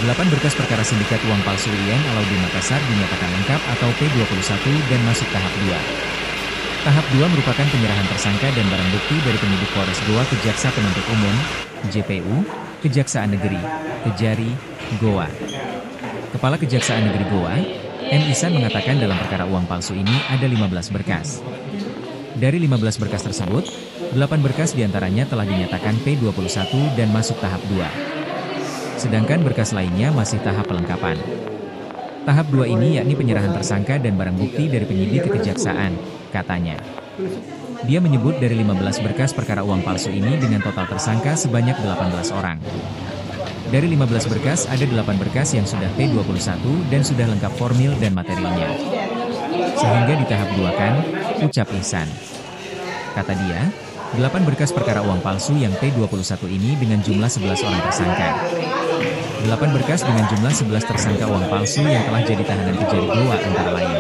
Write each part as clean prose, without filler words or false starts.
8 berkas perkara sindikat uang palsu Rian Alaudin Makassar dinyatakan lengkap atau P21 dan masuk tahap 2. Tahap 2 merupakan penyerahan tersangka dan barang bukti dari penyidik Polres Goa ke Jaksa Penuntut Umum, JPU, Kejaksaan Negeri, Kejari, Goa. Kepala Kejaksaan Negeri Goa, M. Ihsan mengatakan dalam perkara uang palsu ini ada 15 berkas. Dari 15 berkas tersebut, 8 berkas diantaranya telah dinyatakan P21 dan masuk tahap 2. Sedangkan berkas lainnya masih tahap pelengkapan. Tahap 2 ini yakni penyerahan tersangka dan barang bukti dari penyidik ke kejaksaan, katanya. Dia menyebut dari 15 berkas perkara uang palsu ini dengan total tersangka sebanyak 18 orang. Dari 15 berkas ada 8 berkas yang sudah P21 dan sudah lengkap formil dan materialnya. Sehingga di tahap 2 kan, ucap Ihsan. Kata dia, 8 berkas perkara uang palsu yang P21 ini dengan jumlah 11 orang tersangka. 8 berkas dengan jumlah 11 tersangka uang palsu yang telah jadi tahanan Kejari Goa antara lain.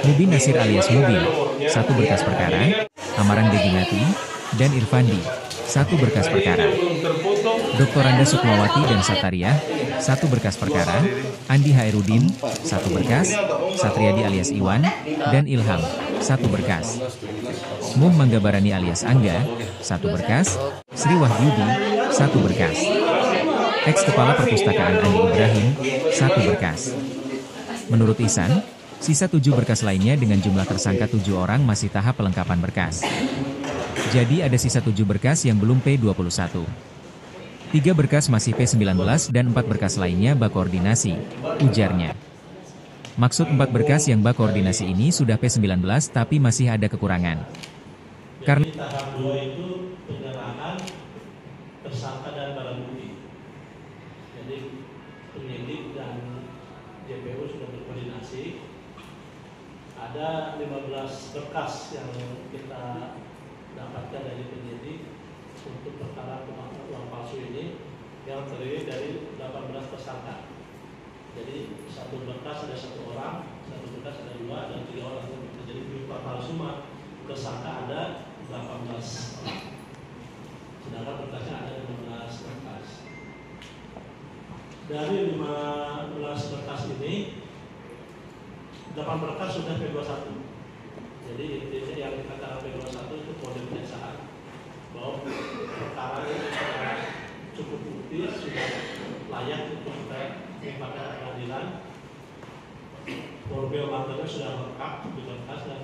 Mubin Nasir alias Mubin, 1 berkas perkara, Amaran Deginati, dan Irfandi, 1 berkas perkara. Dr. Anda Sukmawati dan Satariah, 1 berkas perkara, Andi Hairudin, 1 berkas, Satriadi alias Iwan, dan Ilham, 1 berkas. Muh Manggabarani alias Angga, 1 berkas, Sri Wahyudi, 1 berkas. Ex-Kepala Perpustakaan Andi Ibrahim, 1 berkas. Menurut Ihsan, sisa 7 berkas lainnya dengan jumlah tersangka 7 orang masih tahap pelengkapan berkas. Jadi ada sisa 7 berkas yang belum P21. 3 berkas masih P19 dan 4 berkas lainnya bak koordinasi, ujarnya. Maksud 4 berkas yang bak koordinasi ini sudah P19 tapi masih ada kekurangan. Karena tahap 2 itu penyerahan tersangka dan barang bukti. Jadi penyidik dan JPU sudah berkoordinasi. Ada 15 berkas yang kita dapatkan dari penyidik untuk perkara uang palsu ini yang terdiri dari 18 tersangka. Jadi 1 berkas ada 1 orang, 1 berkas ada 2 dan 3 orang. Jadi total suma tersangka ada 18 orang. Sedangkan berkasnya ada 15 berkas. Dari 15 berkas ini 8 berkas sudah P21. Jadi intinya yang dikatakan P21 itu kode penyiasaan bahwa perkara ini sudah cukup bukti, sudah layak untuk kita limpahkan ke pengadilan. Formil material sudah lengkap di berkas dan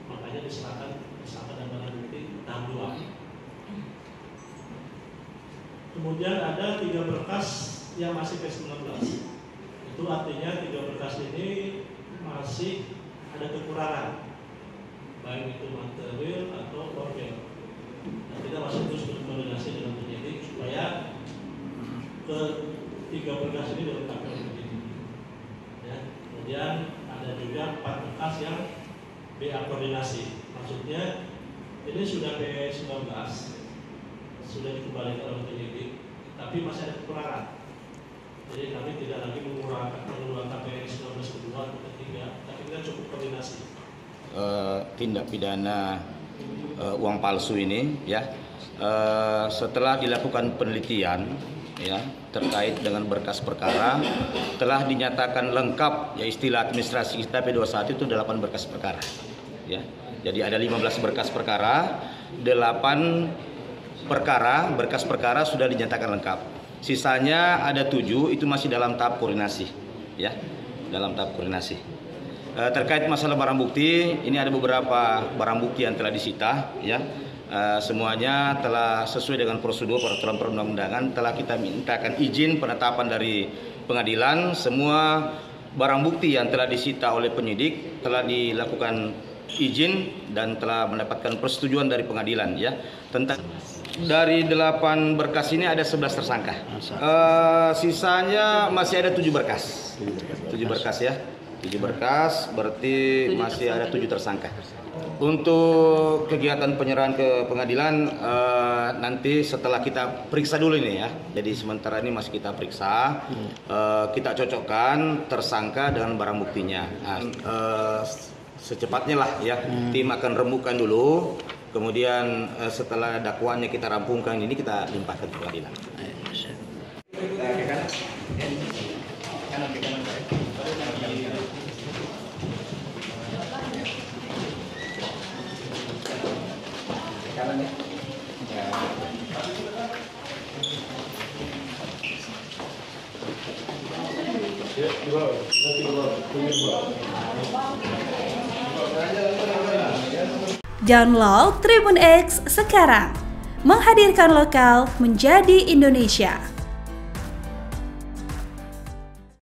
makanya diserahkan tersangka dan barang bukti tahap 2. Kemudian ada 3 berkas yang masih P19. Itu artinya 3 berkas ini masih ada kekurangan, baik itu material atau formil. Dan kita masih terus berkoordinasi dengan penyidik supaya ke-3 berkas ini dilengkapi oleh penyidik. Ya. Kemudian ada juga 4 berkas yang BA koordinasi. Maksudnya ini sudah P19, sudah dikembalikan oleh penyidik, tapi masih ada kekurangan. Jadi kami tidak lagi mengeluarkan P19 kedua atau ketiga, tapi kita cukup koordinasi. Tindak pidana uang palsu ini, ya, setelah dilakukan penelitian, ya, terkait dengan berkas perkara, telah dinyatakan lengkap, ya, istilah administrasi kita P21 itu 8 berkas perkara, ya. Jadi ada 15 berkas perkara, 8 berkas perkara sudah dinyatakan lengkap. Sisanya ada 7 itu masih dalam tahap koordinasi, ya, dalam tahap koordinasi. Terkait masalah barang bukti, ini ada beberapa barang bukti yang telah disita, ya. Semuanya telah sesuai dengan prosedur peraturan perundang-undangan, telah kita mintakan izin penetapan dari pengadilan. Semua barang bukti yang telah disita oleh penyidik telah dilakukan izin dan telah mendapatkan persetujuan dari pengadilan, ya. Tentang dari 8 berkas ini ada 11 tersangka. Sisanya masih ada 7 berkas. 7 berkas, ya. 7 berkas berarti masih ada 7 tersangka. Untuk kegiatan penyerahan ke pengadilan nanti setelah kita periksa dulu ini, ya. Jadi sementara ini masih kita periksa, kita cocokkan tersangka dengan barang buktinya. Secepatnya lah, ya. Tim akan rembukan dulu. Kemudian setelah dakwaannya kita rampungkan ini, kita limpahkan ke pengadilan. Download Tribun X sekarang, menghadirkan lokal menjadi Indonesia.